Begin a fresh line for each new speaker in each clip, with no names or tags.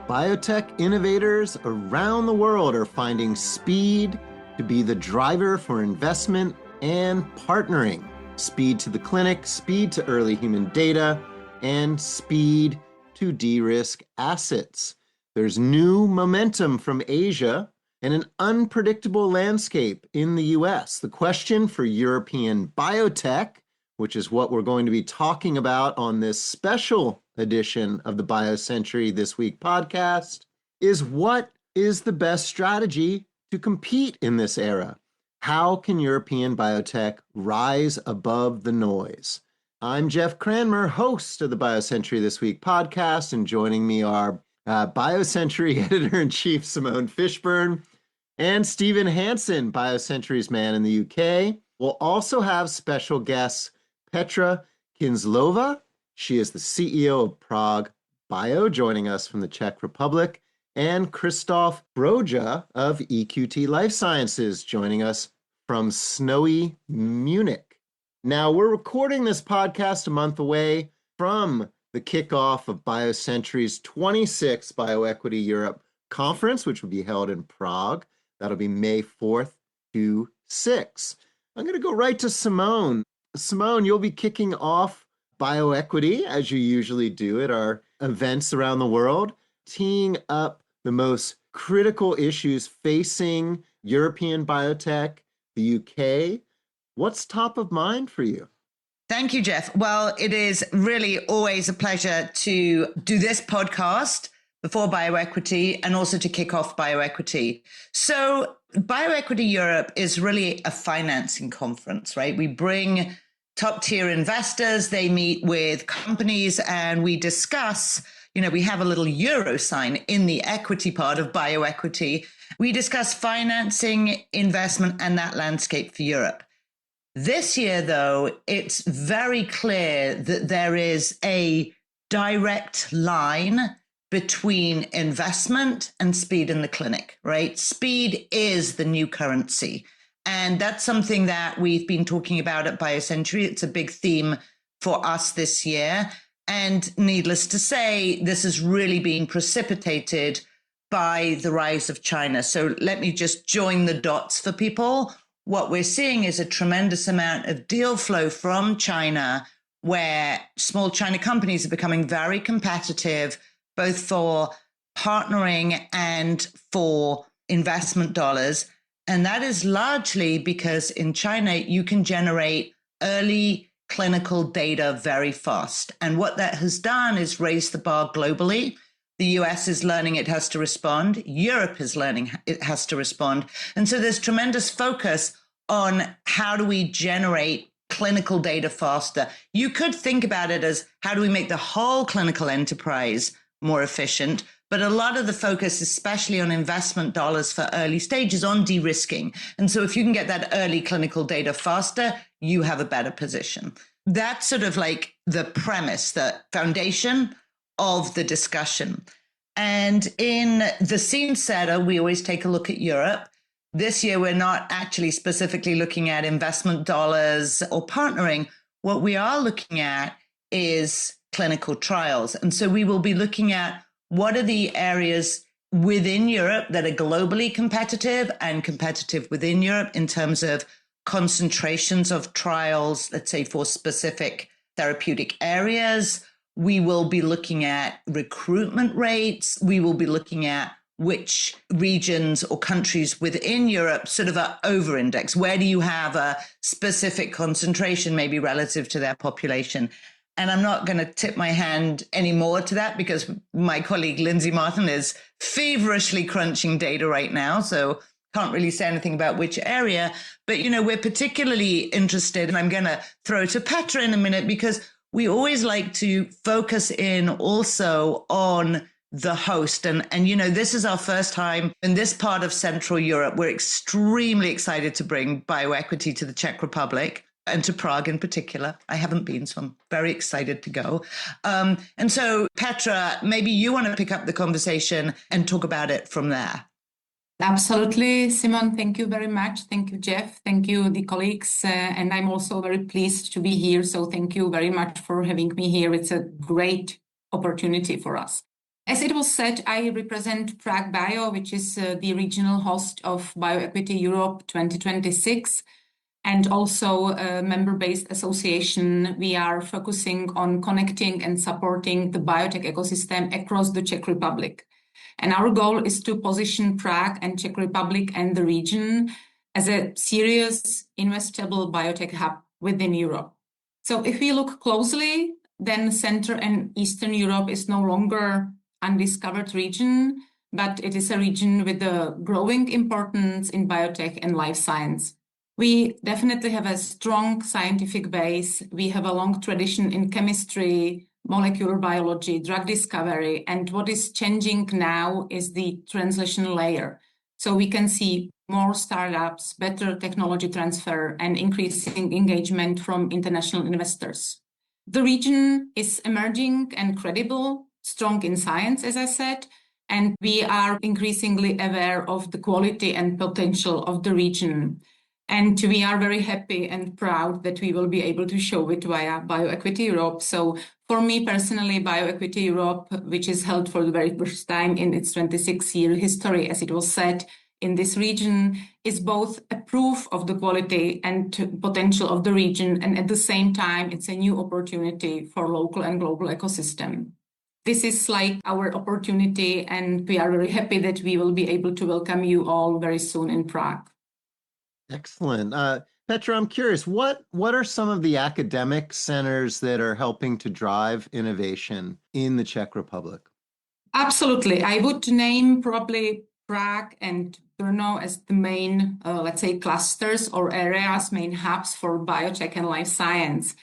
Biotech innovators around the world are finding speed to be the driver for investment and partnering. Speed to the clinic, speed to early human data, and speed to de-risk assets. There's new momentum from Asia and an unpredictable landscape in the US. The question for European biotech, which is what we're going to be talking about on this special edition of the BioCentury This Week podcast, is what is the best strategy to compete in this era? How can European biotech rise above the noise? I'm Jeff Cranmer, host of the BioCentury This Week podcast, and joining me are BioCentury Editor-in-Chief Simone Fishburne and Stephen Hansen, BioCentury's man in the UK. We'll also have special guests Petra Kinzlova. She is the CEO of Prague Bio, joining us from the Czech Republic, and Christoph Broja of EQT Life Sciences, joining us from snowy Munich. Now, we're recording this podcast a month away from the kickoff of BioCentury's 26th Bioequity Europe conference, which will be held in Prague. That'll be May 4th to 6th. I'm going to go right to Simone. Simone, you'll be kicking off Bioequity, as you usually do at our events around the world, teeing up the most critical issues facing European biotech, the UK. What's top of mind for you?
Thank you, Jeff. Well, it is really always a pleasure to do this podcast before Bioequity and also to kick off Bioequity. So Bioequity Europe is really a financing conference, right? We bring top-tier investors, they meet with companies, and we discuss, we have a little euro sign in the equity part of Bioequity. We discuss financing, investment, and that landscape for Europe. This year, though, it's very clear that there is a direct line between investment and speed in the clinic, right? Speed is the new currency. And that's something that we've been talking about at BioCentury. It's a big theme for us this year. And needless to say, this is really being precipitated by the rise of China. So let me just join the dots for people. What we're seeing is a tremendous amount of deal flow from China, where small China companies are becoming very competitive, both for partnering and for investment dollars. And that is largely because in China, you can generate early clinical data very fast. And what that has done is raise the bar globally. The US is learning it has to respond. Europe is learning it has to respond. And so there's tremendous focus on how do we generate clinical data faster. You could think about it as how do we make the whole clinical enterprise more efficient? But a lot of the focus, especially on investment dollars for early stages, on de-risking. And so if you can get that early clinical data faster, you have a better position. That's sort of like the premise, the foundation of the discussion. And in the scene setter, we always take a look at Europe. This year, we're not actually specifically looking at investment dollars or partnering. What we are looking at is clinical trials. And so we will be looking at what are the areas within Europe that are globally competitive and competitive within Europe in terms of concentrations of trials, let's say for specific therapeutic areas. We will be looking at recruitment rates. We will be looking at which regions or countries within Europe sort of are over-indexed. Where do you have a specific concentration, maybe relative to their population? And I'm not going to tip my hand anymore to that because my colleague Lindsay Martin is feverishly crunching data right now. So can't really say anything about which area. But, we're particularly interested, and I'm going to throw to Petra in a minute, because we always like to focus in also on the host. And this is our first time in this part of Central Europe. We're extremely excited to bring Bioequity to the Czech Republic. And to Prague in particular. I haven't been, so I'm very excited to go. And so, Petra, maybe you want to pick up the conversation and talk about it from there.
Absolutely, Simon. Thank you very much. Thank you, Jeff. Thank you, the colleagues. And I'm also very pleased to be here. So thank you very much for having me here. It's a great opportunity for us. As it was said, I represent Prague Bio, which is the regional host of Bioequity Europe 2026, and also a member-based association. We are focusing on connecting and supporting the biotech ecosystem across the Czech Republic. And our goal is to position Prague and Czech Republic and the region as a serious investable biotech hub within Europe. So if we look closely, then Central and Eastern Europe is no longer undiscovered region, but it is a region with a growing importance in biotech and life science. We definitely have a strong scientific base. We have a long tradition in chemistry, molecular biology, drug discovery, and what is changing now is the translation layer. So we can see more startups, better technology transfer, and increasing engagement from international investors. The region is emerging and credible, strong in science, as I said, and we are increasingly aware of the quality and potential of the region. And we are very happy and proud that we will be able to show it via Bioequity Europe. So for me personally, Bioequity Europe, which is held for the very first time in its 26-year history, as it was said, in this region, is both a proof of the quality and potential of the region, and at the same time, it's a new opportunity for local and global ecosystem. This is like our opportunity, and we are very happy that we will be able to welcome you all very soon in Prague.
Excellent. Petra, I'm curious, what are some of the academic centers that are helping to drive innovation in the Czech Republic?
Absolutely. I would name probably Prague and Brno as the main, let's say, clusters or areas, main hubs for biotech and life science.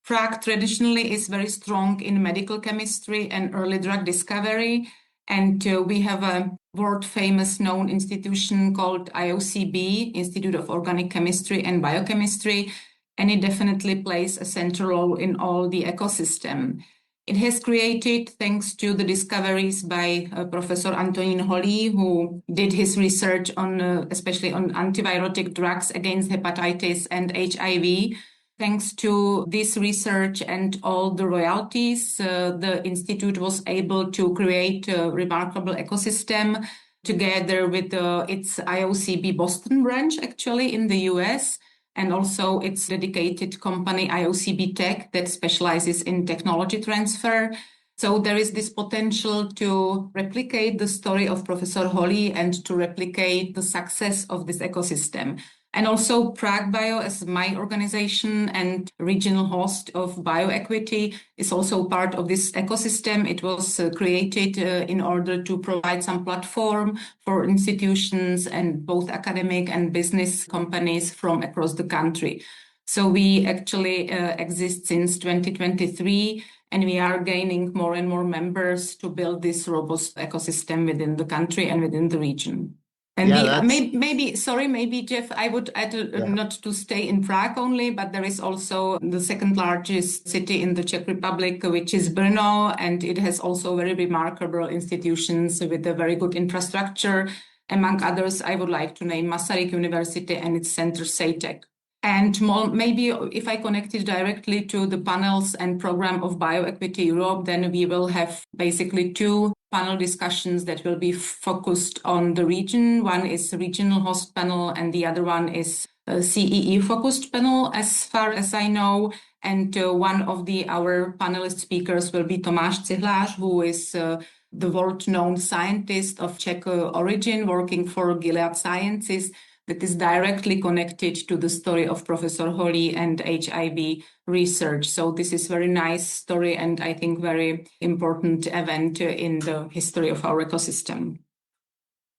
Prague traditionally is very strong in medical chemistry and early drug discovery. And we have a world-famous known institution called IOCB, Institute of Organic Chemistry and Biochemistry, and it definitely plays a central role in all the ecosystem. It has created, thanks to the discoveries by Professor Antonín Holý, who did his research on, especially on antivirotic drugs against hepatitis and HIV. Thanks to this research and all the royalties, the Institute was able to create a remarkable ecosystem together with its IOCB Boston branch, actually, in the US, and also its dedicated company, IOCB Tech, that specializes in technology transfer. So there is this potential to replicate the story of Professor Holý and to replicate the success of this ecosystem. And also Prague Bio, as my organization and regional host of Bioequity, is also part of this ecosystem. It was created in order to provide some platform for institutions and both academic and business companies from across the country. So we actually exist since 2023, and we are gaining more and more members to build this robust ecosystem within the country and within the region. And maybe Jeff, I would add not to stay in Prague only, but there is also the second largest city in the Czech Republic, which is Brno, and it has also very remarkable institutions with a very good infrastructure. Among others, I would like to name Masaryk University and its center Biotech. And maybe if I connect it directly to the panels and program of Bioequity Europe, then we will have basically two panel discussions that will be focused on the region. One is a regional host panel, and the other one is a CEE-focused panel, as far as I know. And one of our panelist speakers will be Tomáš Cihlář, who is the world-known scientist of Czech origin, working for Gilead Sciences, that is directly connected to the story of Professor Holý and HIV research. So this is very nice story and I think very important event in the history of our ecosystem.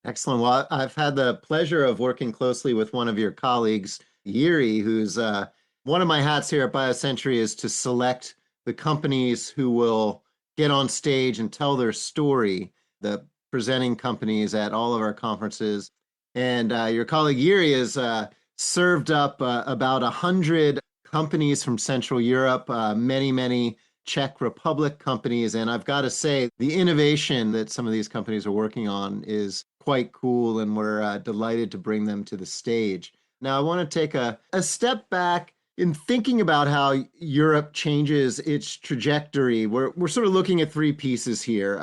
Excellent. Well, I've had the pleasure of working closely with one of your colleagues, Yuri, who's one of my hats here at BioCentury is to select the companies who will get on stage and tell their story, the presenting companies at all of our conferences. And your colleague Yuri has served up about 100 companies from Central Europe, many Czech Republic companies. And I've got to say, the innovation that some of these companies are working on is quite cool, and we're delighted to bring them to the stage. Now, I want to take a step back in thinking about how Europe changes its trajectory, we're sort of looking at three pieces here.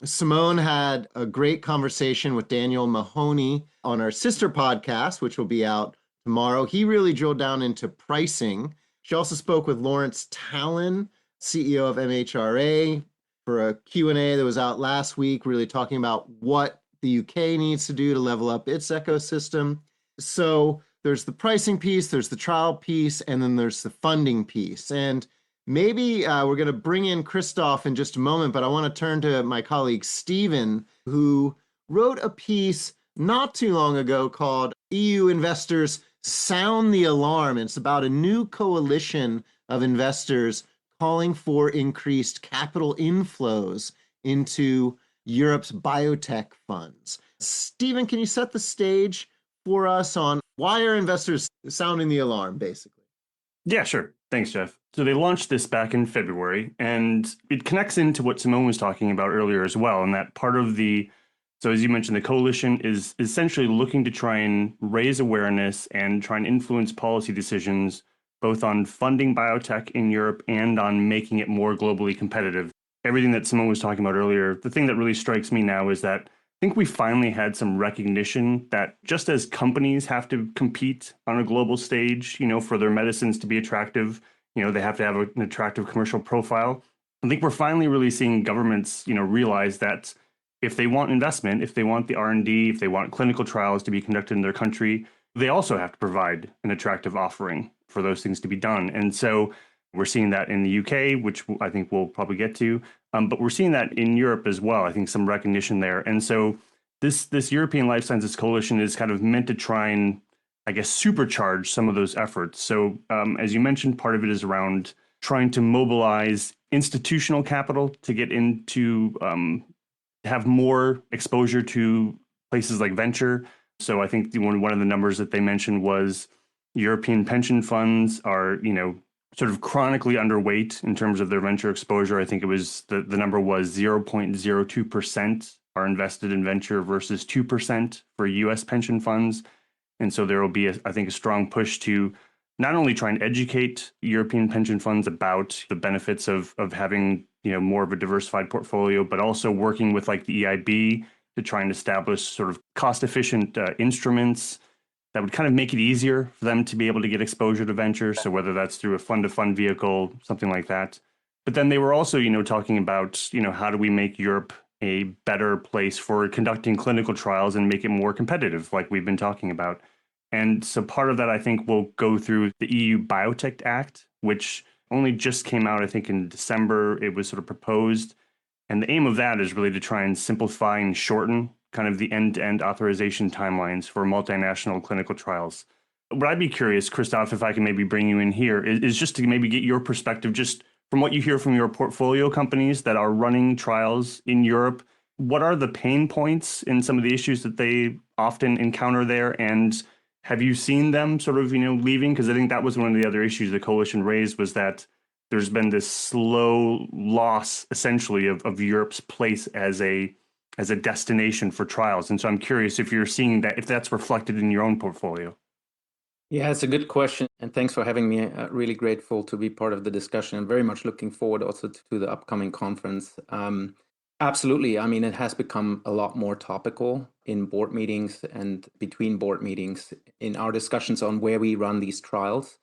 Simone had a great conversation with Daniel Mahoney on our sister podcast, which will be out tomorrow. He really drilled down into pricing. She also spoke with Lawrence Talon, CEO of MHRA, for a Q&A that was out last week, really talking about what the UK needs to do to level up its ecosystem. So there's the pricing piece, there's the trial piece, and then there's the funding piece. And maybe we're going to bring in Christoph in just a moment, but I want to turn to my colleague Stephen, who wrote a piece not too long ago called EU Investors Sound the Alarm. And it's about a new coalition of investors calling for increased capital inflows into Europe's biotech funds. Stephen, can you set the stage for us on why are investors sounding the alarm, basically?
Yeah, sure. Thanks, Jeff. So they launched this back in February, and it connects into what Simone was talking about earlier as well. And that part of so as you mentioned, the coalition is essentially looking to try and raise awareness and try and influence policy decisions, both on funding biotech in Europe and on making it more globally competitive. Everything that Simone was talking about earlier, the thing that really strikes me now is that I think we finally had some recognition that just as companies have to compete on a global stage, for their medicines to be attractive, they have to have an attractive commercial profile. I think we're finally really seeing governments, realize that if they want investment, if they want the R&D, if they want clinical trials to be conducted in their country, they also have to provide an attractive offering for those things to be done. And so we're seeing that in the UK, which I think we'll probably get to, but we're seeing that in Europe as well. I think some recognition there. And so this European Life Sciences Coalition is kind of meant to try and, I guess, supercharge some of those efforts. So as you mentioned, part of it is around trying to mobilize institutional capital to get into, have more exposure to places like venture. So I think one of the numbers that they mentioned was European pension funds are, sort of chronically underweight in terms of their venture exposure. I think it was the number was 0.02% are invested in venture versus 2% for US pension funds. And so there will be, I think, a strong push to not only try and educate European pension funds about the benefits of having, more of a diversified portfolio, but also working with like the EIB to try and establish sort of cost-efficient instruments that would kind of make it easier for them to be able to get exposure to venture. So whether that's through a fund-to-fund vehicle, something like that. But then they were also, talking about, how do we make Europe a better place for conducting clinical trials and make it more competitive, like we've been talking about. And so part of that, I think, will go through the EU Biotech Act, which only just came out, I think, in December. It was sort of proposed. And the aim of that is really to try and simplify and shorten kind of the end-to-end authorization timelines for multinational clinical trials. What I'd be curious, Christoph, if I can maybe bring you in here, is just to maybe get your perspective, just from what you hear from your portfolio companies that are running trials in Europe. What are the pain points in some of the issues that they often encounter there? And have you seen them sort of, leaving? Because I think that was one of the other issues the coalition raised, was that there's been this slow loss, essentially, of Europe's place as a destination for trials. And so I'm curious if you're seeing that, if that's reflected in your own portfolio.
Yeah, it's a good question. And thanks for having me. Really grateful to be part of the discussion. I'm very much looking forward also to the upcoming conference. Absolutely. I mean, it has become a lot more topical in board meetings and between board meetings in our discussions on where we run these trials,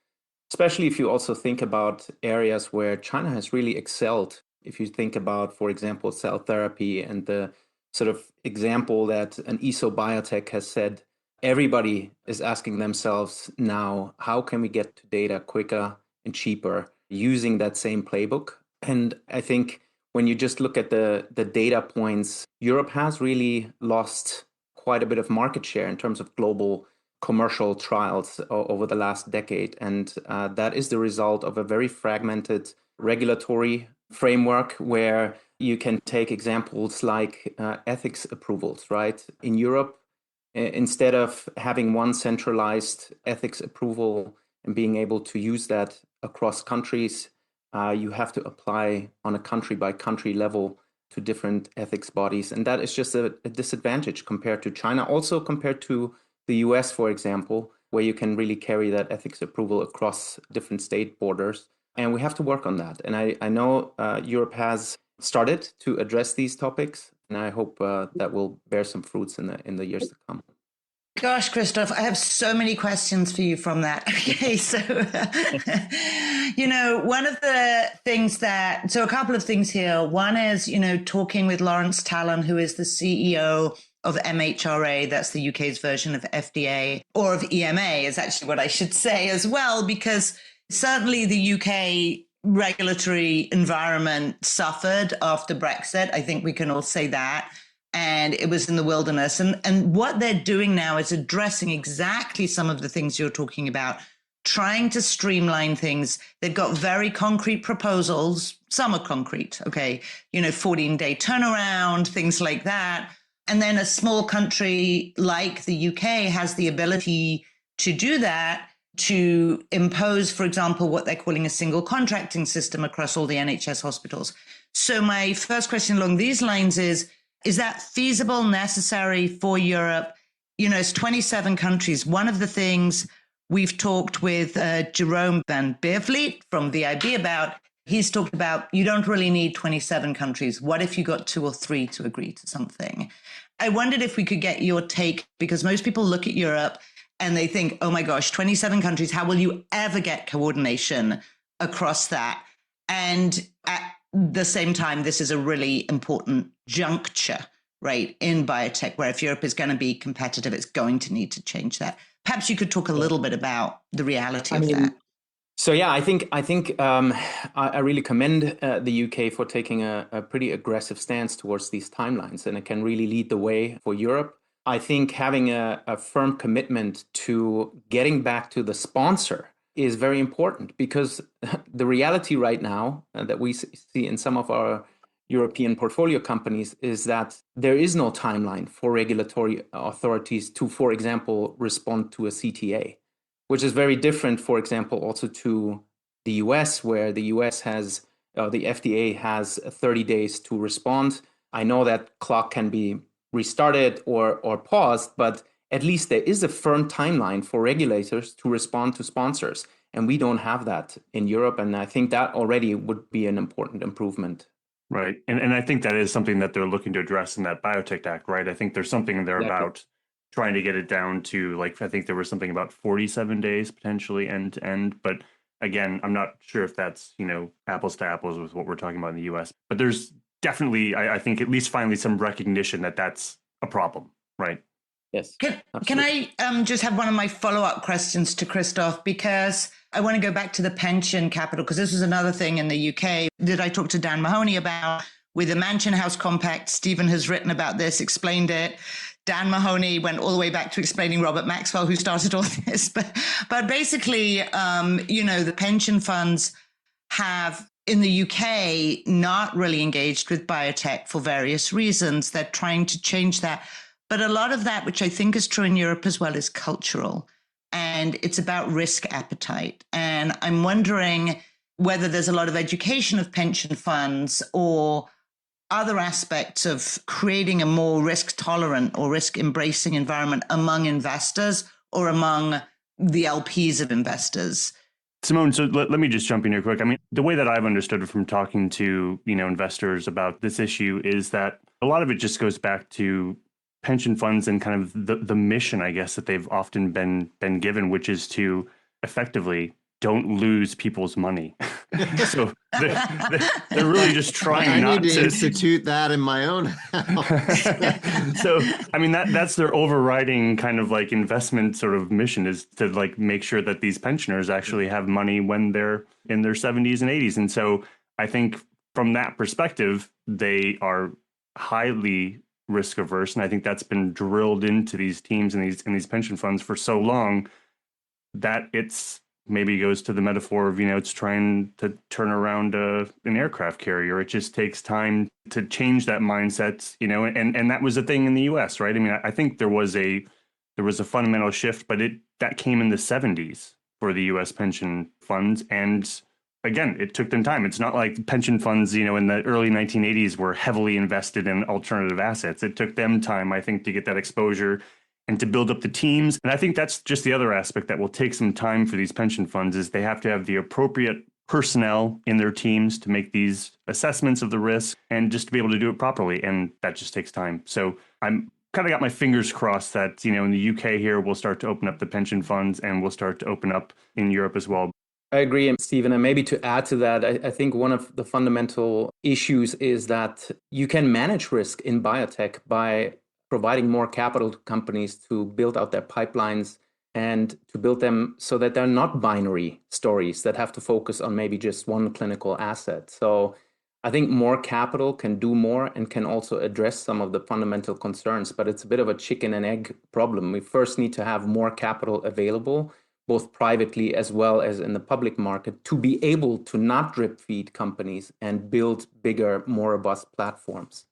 especially if you also think about areas where China has really excelled. If you think about, for example, cell therapy and the sort of example that an ESO Biotech has said, everybody is asking themselves now, how can we get to data quicker and cheaper using that same playbook? And I think when you just look at the data points, Europe has really lost quite a bit of market share in terms of global commercial trials over the last decade. And that is the result of a very fragmented regulatory framework where you can take examples like ethics approvals, right? In Europe, instead of having one centralized ethics approval and being able to use that across countries, you have to apply on a country by country level to different ethics bodies. And that is just a disadvantage compared to China, also compared to the US, for example, where you can really carry that ethics approval across different state borders. And we have to work on that. And I know Europe has started to address these topics, and I hope that will bear some fruits in the years to come.
Gosh, Christoph, I have so many questions for you from that. Okay, so, one of the things so a couple of things here. One is, talking with Lawrence Talon, who is the CEO of MHRA, that's the UK's version of FDA, or of EMA is actually what I should say as well, because certainly the UK regulatory environment suffered after Brexit. I think we can all say that. And it was in the wilderness. And what they're doing now is addressing exactly some of the things you're talking about, trying to streamline things. They've got very concrete proposals. Some are concrete, okay, 14-day turnaround, things like that. And then a small country like the UK has the ability to do that, to impose, for example, what they're calling a single contracting system across all the NHS hospitals. So my first question along these lines is that feasible, necessary for Europe? It's 27 countries. One of the things we've talked with Jerome van Beervliet from VIB about, he's talked about, you don't really need 27 countries. What if you got 2 or 3 to agree to something? I wondered if we could get your take, because most people look at Europe and they think, oh my gosh, 27 countries, how will you ever get coordination across that? And at the same time, this is a really important juncture, right, in biotech, where if Europe is going to be competitive, it's going to need to change that. Perhaps you could talk a little bit about the reality of that.
So yeah, I think I really commend the UK for taking a pretty aggressive stance towards these timelines, and it can really lead the way for Europe. I think having a firm commitment to getting back to the sponsor is very important, because the reality right now that we see in some of our European portfolio companies is that there is no timeline for regulatory authorities to, for example, respond to a CTA, which is very different, for example, also to the US, where the US has, the FDA has 30 days to respond. I know that clock can be restarted or paused, but at least there is a firm timeline for regulators to respond to sponsors. And we don't have that in Europe. And I think that already would be an important improvement.
Right. And I think that is something that they're looking to address in that Biotech Act, right? I think there's something in there about trying to get it down to, like, I think there was something about 47 days potentially end to end. But again, I'm not sure if that's, apples to apples with what we're talking about in the US. But there's definitely, I think, at least finally some recognition that that's a problem, right?
Yes.
Can I just have one of my follow-up questions to Christoph, because I want to go back to the pension capital, because this was another thing in the UK that I talked to Dan Mahoney about with the Mansion House Compact. Stephen has written about this, explained it. Dan Mahoney went all the way back to explaining Robert Maxwell, who started all this. But basically, the pension funds have, in the UK, not really engaged with biotech for various reasons. They're trying to change that. But a lot of that, which I think is true in Europe as well, is cultural. And it's about risk appetite. And I'm wondering whether there's a lot of education of pension funds or other aspects of creating a more risk tolerant or risk embracing environment among investors or among the LPs of investors.
Simone, so let me just jump in here quick. I mean, the way that I've understood it from talking to, investors about this issue is that a lot of it just goes back to pension funds and kind of the mission, I guess, that they've often been given, which is to effectively don't lose people's money. So they're really just trying not to.
I need to institute that in my own house.
So, I mean, that's their overriding kind of like investment sort of mission, is to like make sure that these pensioners actually have money when they're in their 70s and 80s. And so I think from that perspective, they are highly risk averse, and I think that's been drilled into these teams and these pension funds for so long that it's maybe goes to the metaphor of it's trying to turn around an aircraft carrier. It just takes time to change that mindset, and that was a thing in the US, right? I mean, I think there was a fundamental shift, but that came in the 70s for the US pension funds, and again, it took them time. It's not like pension funds, in the early 1980s were heavily invested in alternative assets. It took them time, I think, to get that exposure and to build up the teams. And I think that's just the other aspect that will take some time for these pension funds is they have to have the appropriate personnel in their teams to make these assessments of the risk and just to be able to do it properly. And that just takes time. So I'm kind of got my fingers crossed that, in the UK here, we'll start to open up the pension funds and we'll start to open up in Europe as well.
I agree, Stephen. And maybe to add to that, I think one of the fundamental issues is that you can manage risk in biotech by providing more capital to companies to build out their pipelines and to build them so that they're not binary stories that have to focus on maybe just one clinical asset. So I think more capital can do more and can also address some of the fundamental concerns, but it's a bit of a chicken and egg problem. We first need to have more capital available, both privately as well as in the public market, to be able to not drip feed companies and build bigger, more robust platforms.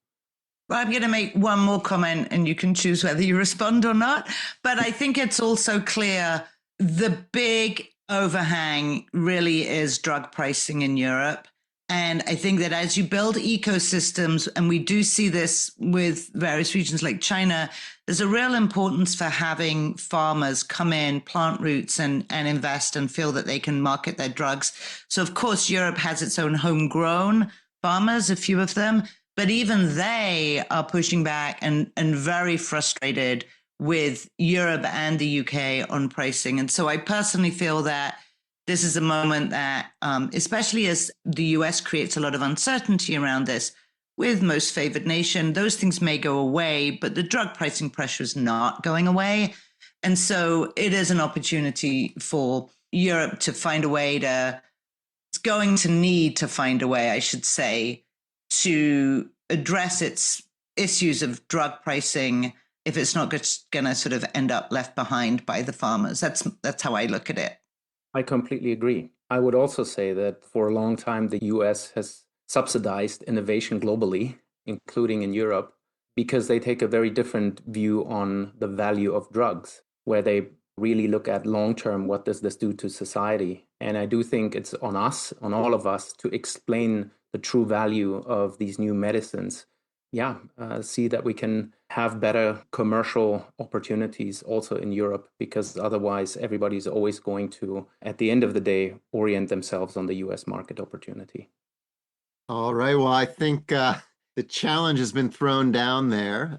Well, I'm going to make one more comment and you can choose whether you respond or not. But I think it's also clear the big overhang really is drug pricing in Europe. And I think that as you build ecosystems, and we do see this with various regions like China, there's a real importance for having farmers come in, plant roots and invest and feel that they can market their drugs. So, of course, Europe has its own homegrown farmers, a few of them, but even they are pushing back and very frustrated with Europe and the UK on pricing. And so I personally feel that this is a moment that, especially as the US creates a lot of uncertainty around this, with most favored nation, those things may go away, but the drug pricing pressure is not going away. And so it is an opportunity for Europe to find a way it's going to need to find a way, I should say, to address its issues of drug pricing if it's not going to sort of end up left behind by the farmers. That's how I look at it.
I completely agree. I would also say that for a long time, the US has subsidized innovation globally, including in Europe, because they take a very different view on the value of drugs, where they really look at long-term, what does this do to society? And I do think it's on us, on all of us, to explain the true value of these new medicines. See that we can have better commercial opportunities also in Europe, because otherwise everybody's always going to, at the end of the day, orient themselves on the US market opportunity.
All right. Well, I think the challenge has been thrown down there.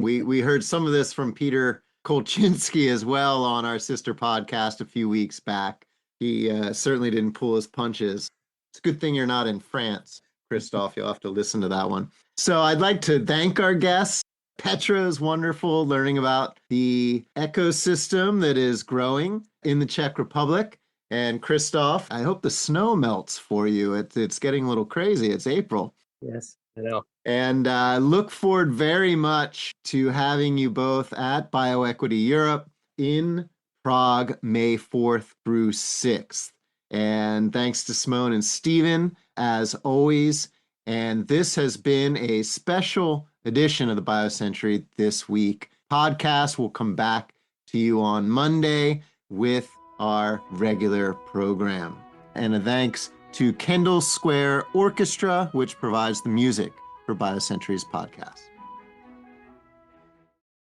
We heard some of this from Peter Kolchinsky as well on our sister podcast a few weeks back. He certainly didn't pull his punches. It's a good thing you're not in France, Christoph. You'll have to listen to that one. So I'd like to thank our guests. Petra is wonderful, learning about the ecosystem that is growing in the Czech Republic. And Christoph, I hope the snow melts for you. It's getting a little crazy. It's April.
Yes, I know.
And look forward very much to having you both at Bioequity Europe in Prague, May 4th through 6th. And thanks to Simone and Stephen, as always. And this has been a special edition of the BioCentury This Week podcast. We'll come back to you on Monday with our regular program. And a thanks to Kendall Square Orchestra, which provides the music for BioCentury's podcast.